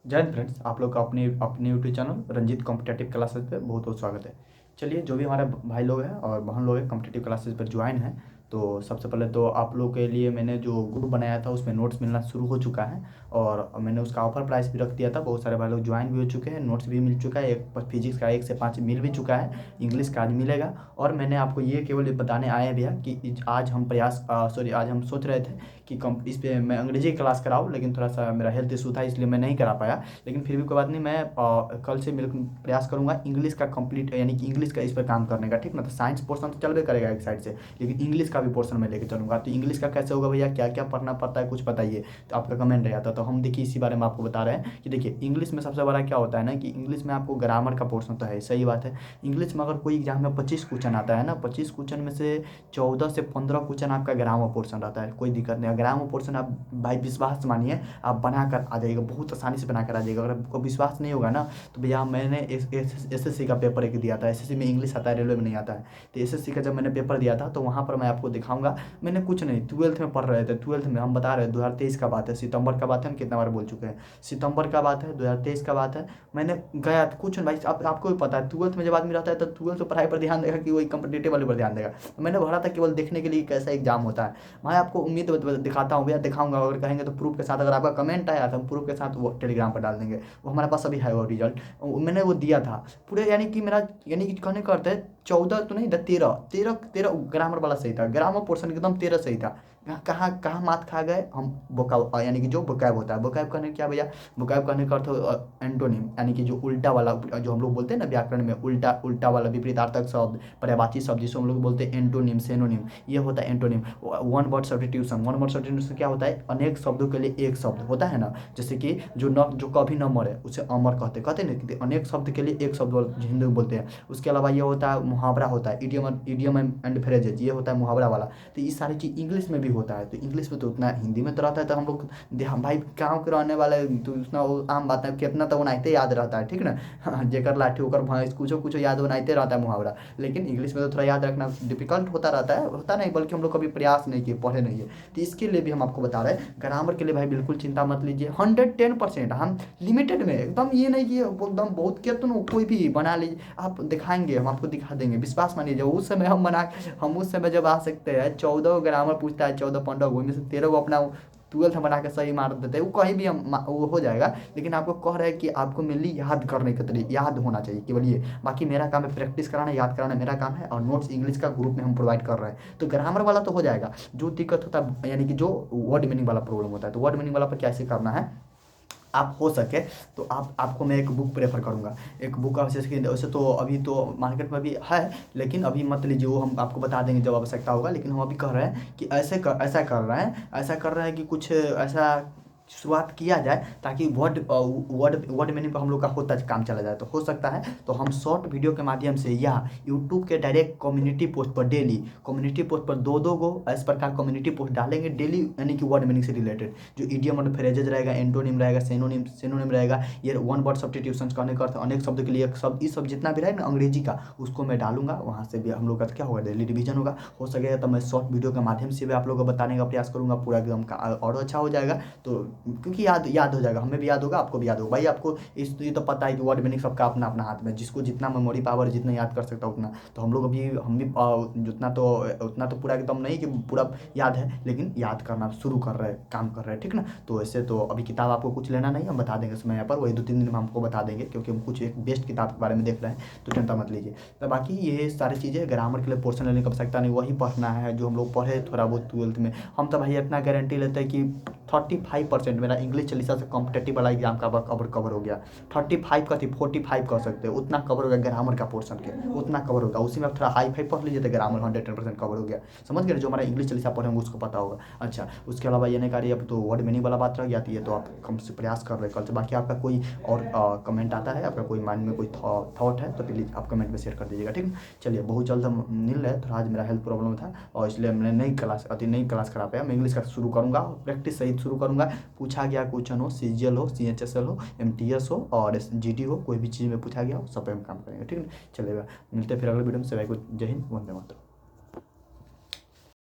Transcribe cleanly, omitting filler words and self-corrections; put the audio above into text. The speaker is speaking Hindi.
जय हिंद फ्रेंड्स, आप लोग का अपने अपने YouTube channel Ranjeet competitive classes पे बहुत बहुत स्वागत है। चलिए, जो भी हमारे भाई लोग हैं और बहन लोग हैं कॉम्पिटेटिव क्लासेस पर ज्वाइन हैं, तो सबसे पहले तो आप लोग के लिए मैंने जो ग्रुप बनाया था उसमें नोट्स मिलना शुरू हो चुका है और मैंने उसका ऑफर प्राइस भी रख दिया था। बहुत सारे भाई लोग ज्वाइन भी हो चुके हैं, नोट्स भी मिल चुका है। एक फिजिक्स का 1 से 5 मिल भी चुका है, इंग्लिश का आज मिलेगा। और मैंने आपको ये केवल ये बताने आए हैं भैया कि आज हम आज हम सोच रहे थे कि इस पे मैं अंग्रेजी क्लास कराऊँ, लेकिन थोड़ा सा मेरा हेल्थ इशू था इसलिए मैं नहीं करा पाया। लेकिन फिर भी कोई बात नहीं, मैं कल से प्रयास करूंगा इंग्लिश का कंप्लीट, यानी कि इंग्लिश का इस पर काम करने का। ठीक ना, तो साइंस पोर्शन तो चलबे करेगा एक साइड से, लेकिन इंग्लिश का भी पोर्शन मैं लेकर चलूंगा। तो इंग्लिश का कैसे होगा भैया, क्या क्या पढ़ना पड़ता है कुछ बताइए, तो आपका कमेंट रहा था। तो हम देखिए इसी बारे में आपको बता रहे हैं कि देखिए इंग्लिश में सबसे बड़ा क्या होता है ना, कि इंग्लिश में आपको ग्रामर का पोर्शन तो है, सही बात है। इंग्लिश में अगर कोई एग्जाम में 25 क्वेश्चन आता है ना, 25 क्वेश्चन में से 14 से 15 क्वेश्चन आपका ग्रामर पोर्शन रहता है। कोई दिक्कत नहीं, ग्रामर पोर्शन आप भाई विश्वास मानिए आप बनाकर आ जाइएगा, बहुत आसानी से बनाकर आ जाइएगा। अगर आपको विश्वास नहीं होगा ना, तो भैया मैंने एसएससी का पेपर एक दिया था। एसएससी में इंग्लिश आता है, रेलवे में नहीं आता है। तो एसएससी का जब मैंने पेपर दिया था तो वहाँ पर मैं आपको दिखाऊंगा। मैंने कुछ नहीं, ट्वेल्थ में पढ़ रहे थे, ट्वेल्थ में हम बता रहे हैं 2023 का बात है, सितंबर का बात है, हम कितना बार बोल चुके हैं, सितंबर का बात है, 2023 का बात है। मैंने गया कुछ भाई, आपको भी पता है ट्वेल्थ में जब आदमी रहता है तो ट्वेल्थ तो पढ़ाई पर ध्यान देगा कि वही कंपटीटिव वाले पर ध्यान देगा। मैंने भरा था केवल देखने के लिए कैसा एग्जाम होता है। मैं आपको उम्मीद दिखाता हूँ भैया, दिखाऊंगा। अगर कहेंगे तो प्रूफ के साथ, अगर आपका कमेंट आया तो हम प्रूफ के साथ वो टेलीग्राम पर डाल देंगे। वो हमारे पास अभी है वो रिजल्ट, मैंने वो दिया था पूरे, यानी कि मेरा, यानी कि कहने का अर्थ है 14 तो नहीं था, 13 ग्रामर वाला सही था, ग्रामर पोर्शन एकदम 13 सही था। कहाँ कहाँ मात खा गए हम, बोकाब, यानी कि जो बोकैब होता है, बोकैब करने क्या भैया, बोकैब करने का अर्थ एंटोनिम, यानी कि जो उल्टा वाला, जो हम लोग बोलते हैं ना व्याकरण में, उल्टा उल्टा वाला विपरीतार्थक शब्द, पर्यायवाची शब्द, जिसको हम लोग बोलते हैं एंटोनिम, सेनोनिम, ये होता है antonym. One word substitution, one word substitution क्या होता है, अनेक शब्दों के लिए एक शब्द होता है ना। जैसे कि जो कभी न मरे उसे अमर कहते हैं ना, कि अनेक शब्द के लिए एक शब्द हिंदी में बोलते हैं। उसके अलावा ये होता है मुहावरा, होता है इडियम एंड फ्रेजेज, ये होता है मुहावरा वाला। तो ये सारी चीज़ इंग्लिश में भी होता है। तो इंग्लिश में तो उतना, हिंदी में तो रहता है। तो हम लोग हम भाई गाँव के रहने वाले, तो उतना वो आम बात है, कितना तो बनाते याद रहता है, ठीक ना। जेकर लाठी होकर भैंस, कुछ कुछ याद बनाते रहता है मुहावरा। लेकिन इंग्लिश में तो थोड़ा याद रखना डिफिकल्ट होता रहता है, होता नहीं, बल्कि हम लोग कभी प्रयास नहीं किए, पढ़े नहीं है। तो इसके लिए भी हम आपको बता रहे हैं, ग्रामर के लिए भाई बिल्कुल चिंता मत लीजिए। 110% हम लिमिटेड में, एकदम ये नहीं कि एकदम बहुत किया तो कोई भी बना लीजिए, आप दिखाएंगे, हम आपको दिखा देंगे, विश्वास मानिए। जब उस समय हम उस समय जब आ सकते हैं, 14 ग्रामर पूछता है, 14 15 में से 13 को अपना ट्वेल्थ बना के सही मार देते हैं, वो कहीं भी हम वो हो जाएगा। लेकिन आपको कह रहे हैं कि आपको मेनली याद करने के तरीके, याद होना चाहिए केवल ये। बाकी मेरा काम है प्रैक्टिस कराना, याद कराना मेरा काम है, और नोट्स इंग्लिश का ग्रुप में हम प्रोवाइड कर रहे हैं। तो ग्रामर वाला तो हो जाएगा। जो दिक्कत होता है, यानी कि जो वर्ड मीनिंग वाला प्रॉब्लम होता है, तो वर्ड मीनिंग वाला पर कैसे करना है, आप हो सके तो आपको मैं एक बुक प्रेफर करूँगा। एक बुक जैसे कि, वैसे तो अभी तो मार्केट में भी है, लेकिन अभी मत लीजिए, वो हम आपको बता देंगे जब आवश्यकता होगा। लेकिन हम अभी कह रहे हैं कि ऐसा कर रहे हैं कि कुछ ऐसा शुरुआत किया जाए, ताकि वर्ड मीनिंग पर हम लोग का होता काम चला जाए। तो हो सकता है तो हम शॉर्ट वीडियो के माध्यम से, या यूट्यूब के डायरेक्ट कम्युनिटी पोस्ट पर, डेली कम्युनिटी पोस्ट पर दो गो इस प्रकार कम्युनिटी पोस्ट डालेंगे डेली, यानी कि वर्ड मीनिंग से रिलेटेड जो इडियम और फ्रेजेज रहेगा, एंटोनिम रहेगा, सेनोनिम रहेगा, ये वन वर्ड सब्स्टिट्यूशन करने का अर्थ अनेक शब्द के लिए एक शब्द, इस सब जितना भी रहेगा ना अंग्रेजी का, उसको मैं डालूंगा। वहाँ से भी हम लोग का क्या होगा, डेली रिवीजन होगा। हो सकेगा तो मैं शॉर्ट वीडियो के माध्यम से भी आप लोगों को बताने का प्रयास करूँगा, पूरा एकदम का और अच्छा हो जाएगा। तो क्योंकि याद याद हो जाएगा, हमें भी याद होगा, आपको भी याद होगा भाई। आपको ये तो पता है कि वर्ड मीनिंग सबका अपना अपना हाथ में, जिसको जितना मेमोरी पावर, जितना याद कर सकता उतना। तो हम लोग अभी, हम भी जितना तो उतना तो पूरा एकदम नहीं कि पूरा याद है, लेकिन याद करना शुरू कर रहे हैं, काम कर रहे हैं, ठीक ना। तो ऐसे तो अभी किताब आपको कुछ लेना नहीं, हम बता देंगे समय यहाँ पर, वही 2 3 दिन में हमको बता देंगे, क्योंकि हम कुछ एक बेस्ट किताब के बारे में देख रहे हैं। तो चिंता मत लीजिए। तो बाकी ये सारी चीज़ें ग्रामर के लिए पोर्शन लेने की आवश्यकता नहीं, वही पढ़ना है जो हम लोग पढ़े थोड़ा बहुत ट्वेल्थ में। हम तो भाई इतना गारंटी लेते हैं कि 35% मेरा इंग्लिश चालीसा से कॉम्पिटेटिव वाला एग्जाम का कवर हो गया। 35 का थी, 45 कह सकते हो, उतना कवर हो गया ग्रामर का पोर्शन के, उतना कवर होगा। उसी में आप थोड़ा हाई फाई पढ़ लीजिए तो ग्रामर 110% कवर हो गया। समझ गए, जो हमारा इंग्लिश चालीसा पढ़ेंगे उसको पता होगा। अच्छा, उसके अलावा ये नहीं करिए, अब तो वर्ड मीनिंग वाला बात रह गया थी, ये तो आप कम से प्रयास कर रहे हैं कल से। बाकी आपका कोई और कमेंट आता है, आपका कोई माइंड में कोई थॉट है तो प्लीज़ आप कमेंट में शेयर कर दीजिएगा, ठीक है। चलिए, बहुत जल्द हम मिल रहे हैं। थोड़ा आज मेरा हेल्थ प्रॉब्लम था और इसलिए मैंने नई क्लास करा पाया। मैं इंग्लिश का शुरू करूँगा, प्रैक्टिस सही शुरू करूँगा। पूछा गया क्वेश्चन हो, सीजीएल हो, सीएचएसएल हो, एमटीएस हो और जीडी हो, कोई भी चीज़ में पूछा गया हो, सब पे हम काम करेंगे, ठीक है। चलेगा, मिलते हैं फिर अगले वीडियो में। सभी को जय हिंद, वंदे मातरम।